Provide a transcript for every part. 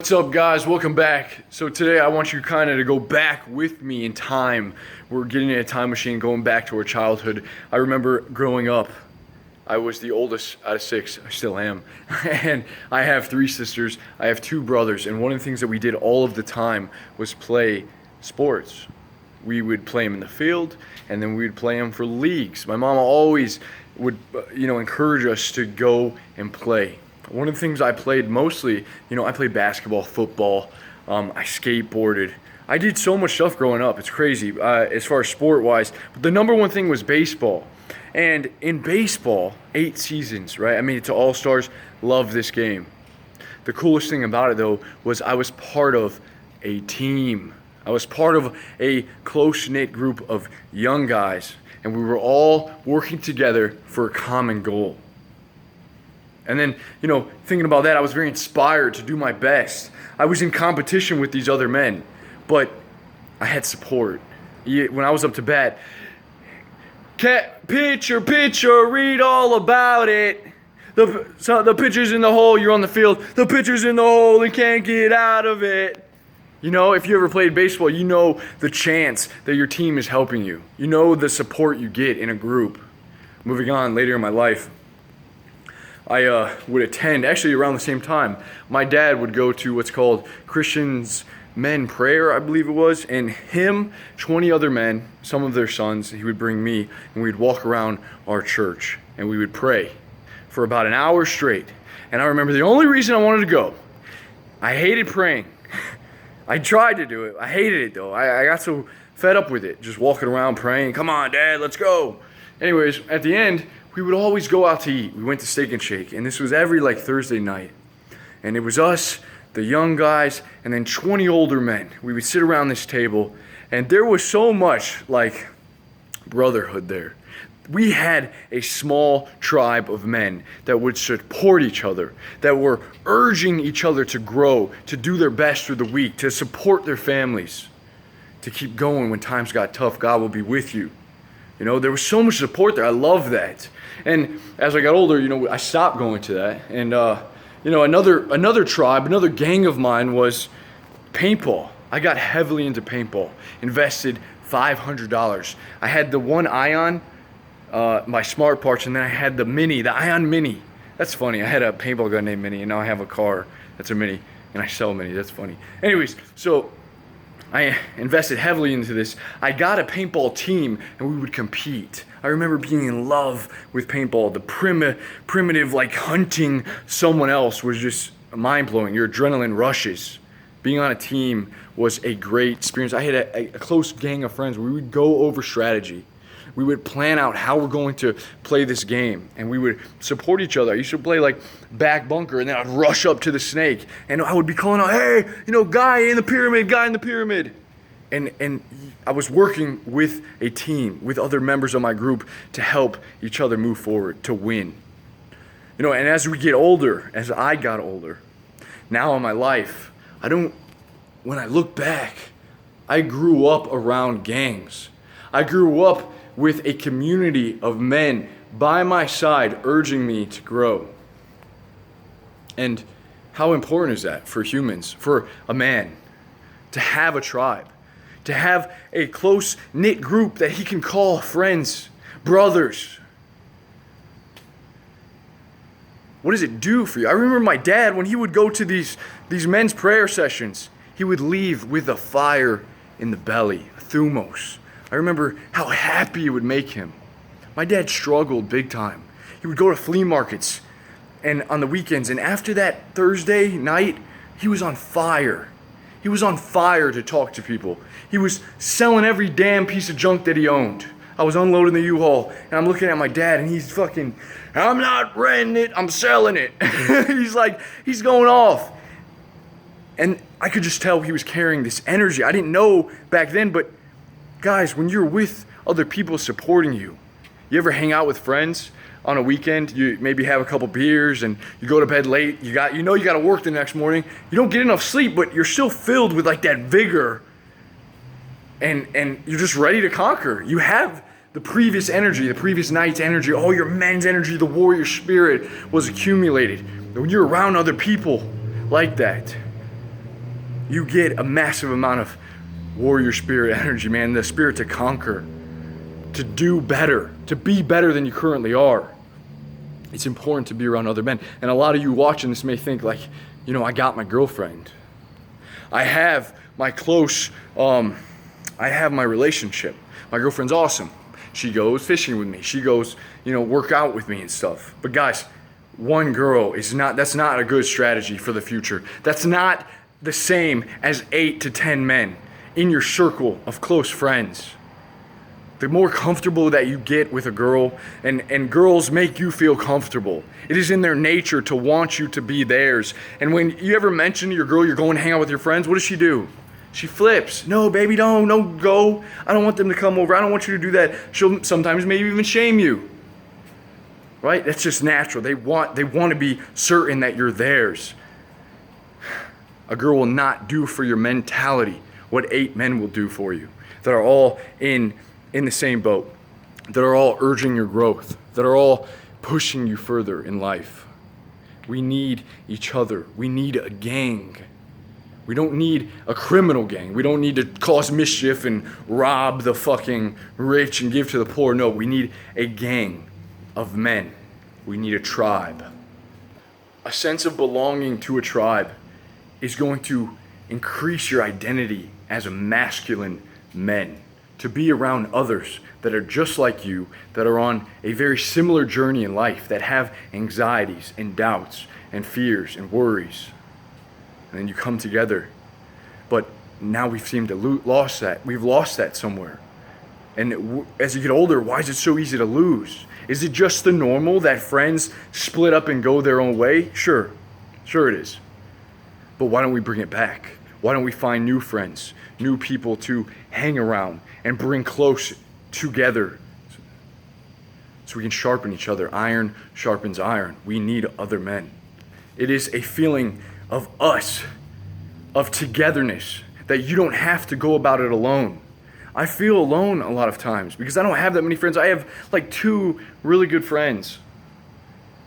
What's up, guys? Welcome back. So today I want you kind of to go back with me in time. We're getting in a time machine, going back to our childhood. I remember growing up, I was the oldest out of 6. I still am. And I have 3 sisters. I have 2 brothers. And one of the things that we did all of the time was play sports. We would play them in the field, and then we would play them for leagues. My mama always would, encourage us to go and play. One of the things I played mostly, I played basketball, football, I skateboarded. I did so much stuff growing up, it's crazy, as far as sport-wise. But the number one thing was baseball. And in baseball, 8 seasons, right? I mean, it's all-stars, love this game. The coolest thing about it, though, was I was part of a team. I was part of a close-knit group of young guys, and we were all working together for a common goal. And then, thinking about that, I was very inspired to do my best. I was in competition with these other men, but I had support. When I was up to bat, pitcher, read all about it. The pitcher's in the hole, you're on the field. The pitcher's in the hole and can't get out of it. If you ever played baseball, you know the chance that your team is helping you. You know the support you get in a group. Moving on, later in my life, I would attend, actually around the same time, my dad would go to what's called Christians Men Prayer, I believe it was, and him, 20 other men, some of their sons, he would bring me, and we'd walk around our church, and we would pray for about an hour straight. And I remember the only reason I wanted to go, I hated praying. I tried to do it. I hated it, though. I got so fed up with it, just walking around praying, come on, Dad, let's go. Anyways, at the end, we would always go out to eat. We went to Steak and Shake, and this was every Thursday night. And it was us, the young guys, and then 20 older men. We would sit around this table, and there was so much brotherhood there. We had a small tribe of men that would support each other, that were urging each other to grow, to do their best through the week, to support their families, to keep going when times got tough. God will be with you. There was so much support there. I love that. And as I got older, I stopped going to that. And, another tribe, another gang of mine was paintball. I got heavily into paintball, invested $500. I had the one Ion, my smart parts, and then I had the Ion Mini. That's funny. I had a paintball gun named Mini, and now I have a car that's a Mini, and I sell Mini. That's funny. Anyways, so I invested heavily into this. I got a paintball team, and we would compete. I remember being in love with paintball. The primitive, hunting someone else was just mind-blowing. Your adrenaline rushes. Being on a team was a great experience. I had a close gang of friends. We would go over strategy. We would plan out how we're going to play this game, and we would support each other. I used to play back bunker, and then I'd rush up to the snake, and I would be calling out, hey, guy in the pyramid. And I was working with a team, with other members of my group to help each other move forward, to win. And as we get older, as I got older, now in my life, when I look back, I grew up around gangs. I grew up with a community of men by my side urging me to grow. And how important is that for humans, for a man, to have a tribe, to have a close-knit group that he can call friends, brothers? What does it do for you? I remember my dad, when he would go to these men's prayer sessions, he would leave with a fire in the belly, a thumos. I remember how happy it would make him. My dad struggled big time. He would go to flea markets and on the weekends, and after that Thursday night, he was on fire. He was on fire to talk to people. He was selling every damn piece of junk that he owned. I was unloading the U-Haul, and I'm looking at my dad, and he's I'm not renting it, I'm selling it. He's going off. And I could just tell he was carrying this energy. I didn't know back then, but guys, when you're with other people supporting you ever hang out with friends on a weekend? You maybe have a couple beers and you go to bed late. You got to work the next morning. You don't get enough sleep, but you're still filled with that vigor, and you're just ready to conquer. You have the previous energy, the previous night's energy, all your men's energy, the warrior spirit was accumulated. When you're around other people like that, You get a massive amount of warrior spirit energy, man. The spirit to conquer, to do better, to be better than you currently are. It's important to be around other men. And a lot of you watching this may think like, I got my girlfriend. I have my I have my relationship. My girlfriend's awesome. She goes fishing with me. She goes, work out with me and stuff. But guys, one girl that's not a good strategy for the future. That's not the same as 8 to 10 men in your circle of close friends. The more comfortable that you get with a girl, and girls make you feel comfortable. It is in their nature to want you to be theirs. And when you ever mention to your girl you're going to hang out with your friends, what does she do? She flips. No, baby, don't go. I don't want them to come over. I don't want you to do that. She'll sometimes maybe even shame you. Right? That's just natural. They want to be certain that you're theirs. A girl will not do for your mentality what 8 men will do for you, that are all in the same boat, that are all urging your growth, that are all pushing you further in life. We need each other. We need a gang. We don't need a criminal gang. We don't need to cause mischief and rob the fucking rich and give to the poor. No, we need a gang of men. We need a tribe. A sense of belonging to a tribe is going to increase your identity as a masculine man. To be around others that are just like you, that are on a very similar journey in life, that have anxieties and doubts and fears and worries. And then you come together. But now we seem to lost that. We've lost that somewhere. And as you get older, why is it so easy to lose? Is it just the normal that friends split up and go their own way? Sure it is. But why don't we bring it back? Why don't we find new friends, new people to hang around and bring close together so we can sharpen each other? Iron sharpens iron. We need other men. It is a feeling of us, of togetherness, that you don't have to go about it alone. I feel alone a lot of times because I don't have that many friends. I have like 2 really good friends.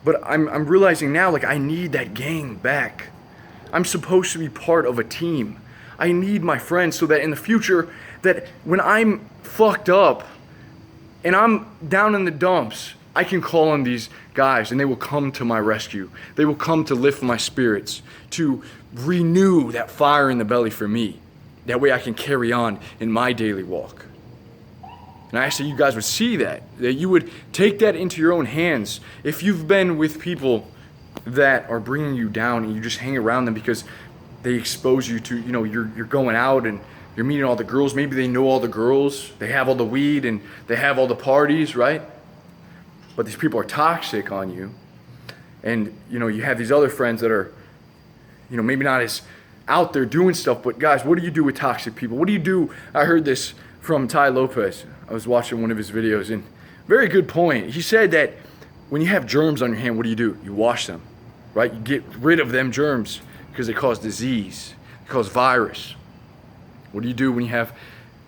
But I'm realizing now, like, I need that gang back. I'm supposed to be part of a team. I need my friends so that in the future, that when I'm fucked up and I'm down in the dumps, I can call on these guys and they will come to my rescue. They will come to lift my spirits, to renew that fire in the belly for me. That way I can carry on in my daily walk. And I ask that you guys would see that you would take that into your own hands. If you've been with people that are bringing you down and you just hang around them because they expose you to, you're going out and you're meeting all the girls. Maybe they know all the girls. They have all the weed and they have all the parties, right? But these people are toxic on you. And, you have these other friends that are, maybe not as out there doing stuff. But guys, what do you do with toxic people? What do you do? I heard this from Ty Lopez. I was watching one of his videos and very good point. He said that when you have germs on your hand, what do? You wash them, right? You get rid of them germs because they cause disease, they cause virus. What do you do when you have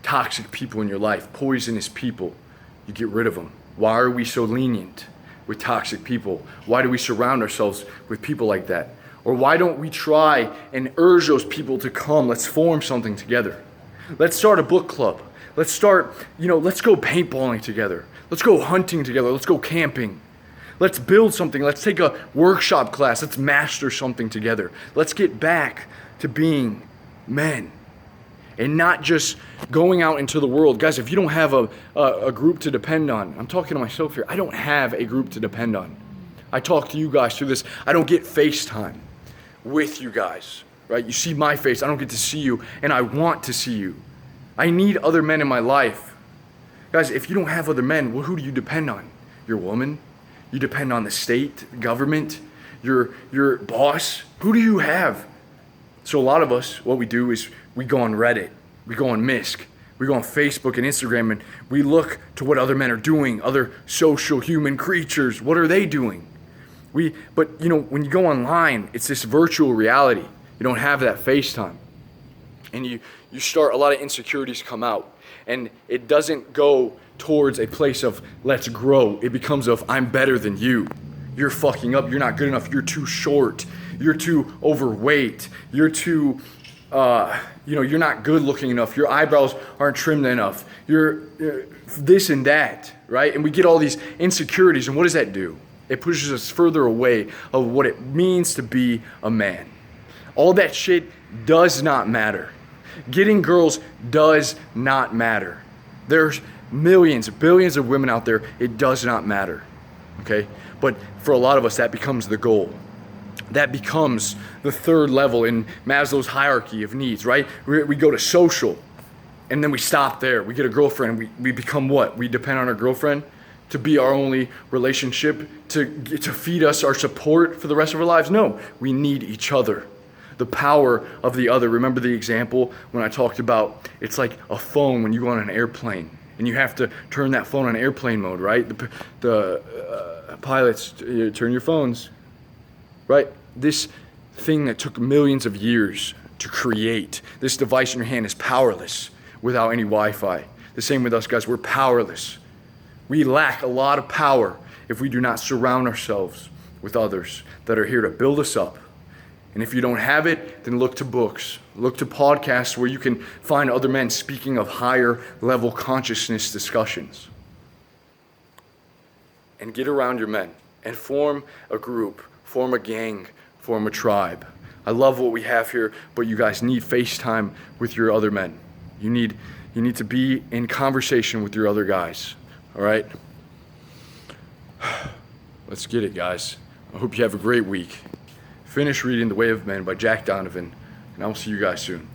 toxic people in your life, poisonous people? You get rid of them. Why are we so lenient with toxic people? Why do we surround ourselves with people like that? Or why don't we try and urge those people to come? Let's form something together. Let's start a book club. Let's start, let's go paintballing together. Let's go hunting together. Let's go camping. Let's build something. Let's take a workshop class. Let's master something together. Let's get back to being men and not just going out into the world. Guys, if you don't have a group to depend on, I'm talking to myself here. I don't have a group to depend on. I talk to you guys through this. I don't get FaceTime with you guys, right? You see my face. I don't get to see you, and I want to see you. I need other men in my life. Guys, if you don't have other men, well, who do you depend on? Your woman? You depend on the state, the government, your boss. Who do you have? So a lot of us, what we do is we go on Reddit, we go on Misk, we go on Facebook and Instagram, and we look to what other men are doing, other social human creatures. What are they doing? But when you go online, it's this virtual reality. You don't have that FaceTime. And you start, a lot of insecurities come out. And it doesn't go towards a place of let's grow. It becomes of I'm better than you. You're fucking up. You're not good enough. You're too short. You're too overweight. You're too you're not good looking enough. Your eyebrows aren't trimmed enough. You're this and that, right? And we get all these insecurities. And what does that do? It pushes us further away of what it means to be a man. All that shit does not matter. Getting girls does not matter. There's millions, billions of women out there. It does not matter. Okay? But for a lot of us, that becomes the goal. That becomes the third level in Maslow's hierarchy of needs, right? We go to social, and then we stop there. We get a girlfriend. We become what? We depend on our girlfriend to be our only relationship, to feed us our support for the rest of our lives? No, we need each other. The power of the other. Remember the example when I talked about it's like a phone when you go on an airplane and you have to turn that phone on airplane mode, right? The pilots, turn your phones, right? This thing that took millions of years to create, this device in your hand is powerless without any Wi-Fi. The same with us, guys. We're powerless. We lack a lot of power if we do not surround ourselves with others that are here to build us up. And if you don't have it, then look to books. Look to podcasts where you can find other men speaking of higher level consciousness discussions. And get around your men and form a group, form a gang, form a tribe. I love what we have here, but you guys need FaceTime with your other men. You need to be in conversation with your other guys. All right? Let's get it, guys. I hope you have a great week. Finish reading The Way of Men by Jack Donovan, and I will see you guys soon.